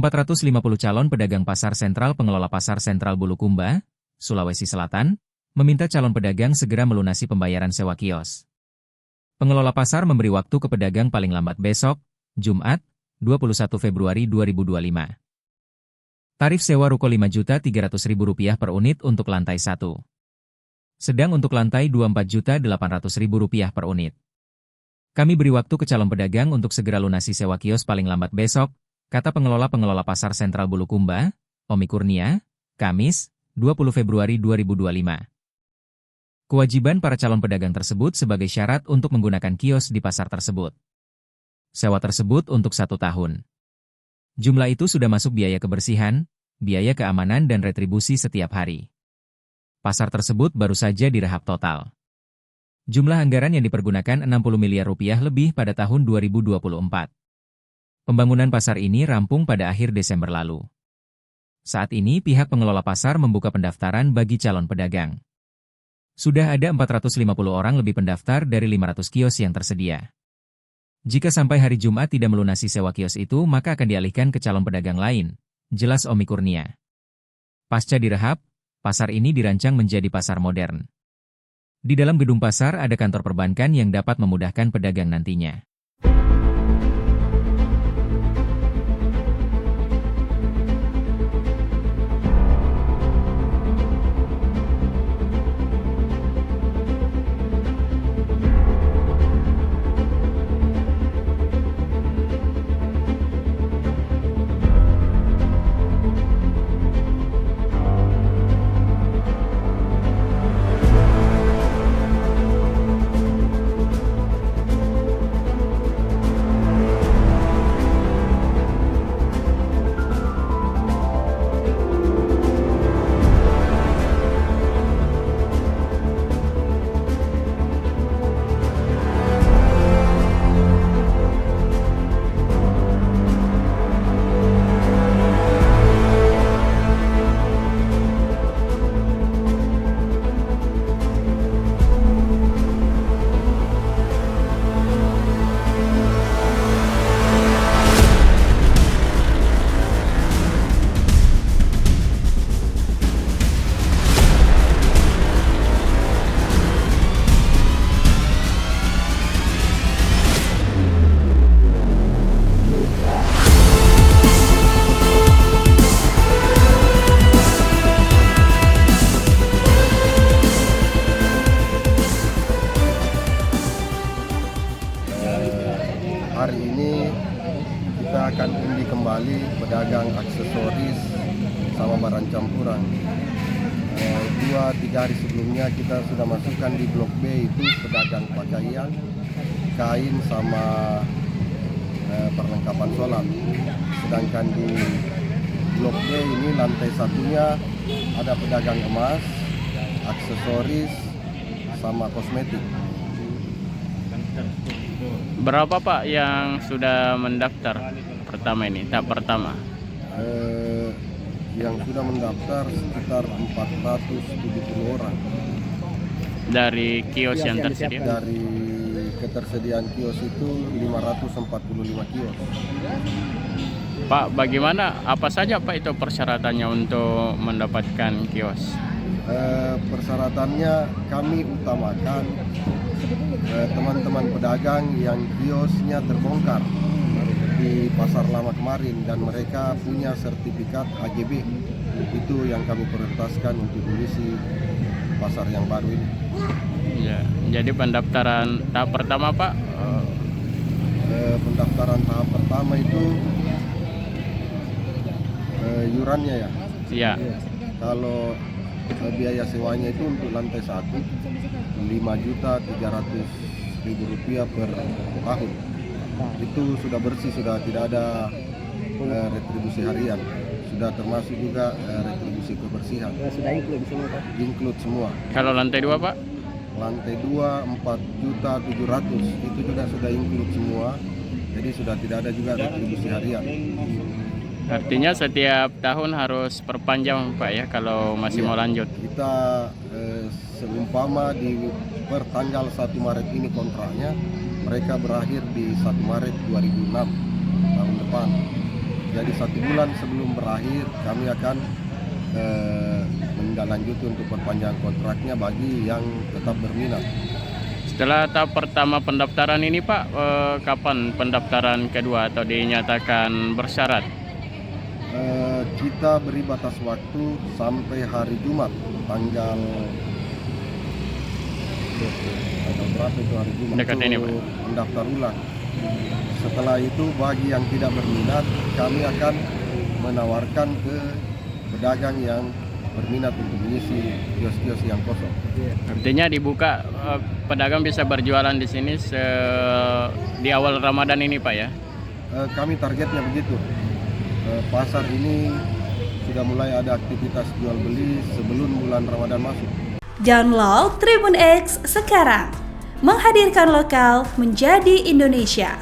450 calon pedagang pasar sentral pengelola pasar sentral Bulukumba, Sulawesi Selatan, meminta calon pedagang segera melunasi pembayaran sewa kios. Pengelola pasar memberi waktu ke pedagang paling lambat besok, Jumat, 21 Februari 2025. Tarif sewa ruko Rp5.300.000 per unit untuk lantai 1. Sedang untuk lantai 2 Rp4.800.000 per unit. Kami beri waktu ke calon pedagang untuk segera lunasi sewa kios paling lambat besok, kata pengelola pasar sentral Bulukumba, Omi Kurnia, Kamis, 20 Februari 2025. Kewajiban para calon pedagang tersebut sebagai syarat untuk menggunakan kios di pasar tersebut. Sewa tersebut untuk 1 tahun. Jumlah itu sudah masuk biaya kebersihan, biaya keamanan dan retribusi setiap hari. Pasar tersebut baru saja direhab total. Jumlah anggaran yang dipergunakan Rp60 miliar lebih pada tahun 2024. Pembangunan pasar ini rampung pada akhir Desember lalu. Saat ini pihak pengelola pasar membuka pendaftaran bagi calon pedagang. Sudah ada 450 orang lebih pendaftar dari 500 kios yang tersedia. Jika sampai hari Jumat tidak melunasi sewa kios itu, maka akan dialihkan ke calon pedagang lain, jelas Omi Kurnia. Pasca direhab, pasar ini dirancang menjadi pasar modern. Di dalam gedung pasar ada kantor perbankan yang dapat memudahkan pedagang nantinya. Hari ini kita akan undi kembali pedagang aksesoris sama barang campuran. 2-3 hari sebelumnya kita sudah masukkan di Blok B itu pedagang pakaian, kain sama perlengkapan sholat. Sedangkan di Blok B ini lantai satunya ada pedagang emas, aksesoris sama kosmetik. Berapa Pak yang sudah mendaftar pertama ini, tahap pertama? Yang sudah mendaftar sekitar 470 orang. Dari kios yang tersedia? Dari ketersediaan kios itu 545 kios. Pak, bagaimana, apa saja Pak itu persyaratannya untuk mendapatkan kios? Persyaratannya kami utamakan teman-teman pedagang yang kiosnya terbongkar di pasar lama kemarin dan mereka punya sertifikat AGB, itu yang kami prioritaskan untuk mengisi pasar yang baru ini. Ya, jadi pendaftaran tahap pertama Pak? Pendaftaran tahap pertama itu iurannya ya? Iya. Kalau biaya sewanya itu untuk lantai 1 Rp5.300.000 per tahun. Itu sudah bersih, sudah tidak ada retribusi harian. Sudah termasuk juga retribusi kebersihan. Sudah include semua Pak? Include semua. Kalau lantai 2 Pak? Lantai 2 Rp4.700.000 itu juga sudah include semua. Jadi sudah tidak ada juga retribusi harian. Artinya setiap tahun harus perpanjang Pak ya kalau masih mau lanjut? Kita seumpama di per tanggal 1 Maret ini kontraknya, mereka berakhir di 1 Maret 2006 tahun depan. Jadi 1 bulan sebelum berakhir kami akan menindaklanjuti untuk perpanjangan kontraknya bagi yang tetap berminat. Setelah tahap pertama pendaftaran ini Pak, kapan pendaftaran kedua atau dinyatakan bersyarat? Kita beri batas waktu sampai hari Jumat tanggal berapa itu hari Jumat Dekat ini, Pak. untuk mendaftar ulang. Setelah itu bagi yang tidak berminat kami akan menawarkan ke pedagang yang berminat untuk mengisi kios-kios yang kosong. Artinya dibuka, pedagang bisa berjualan di sini di awal Ramadan ini Pak ya? Kami targetnya begitu. Pasar ini sudah mulai ada aktivitas jual beli sebelum bulan Ramadan masuk. Download Tribun X sekarang, menghadirkan lokal menjadi Indonesia.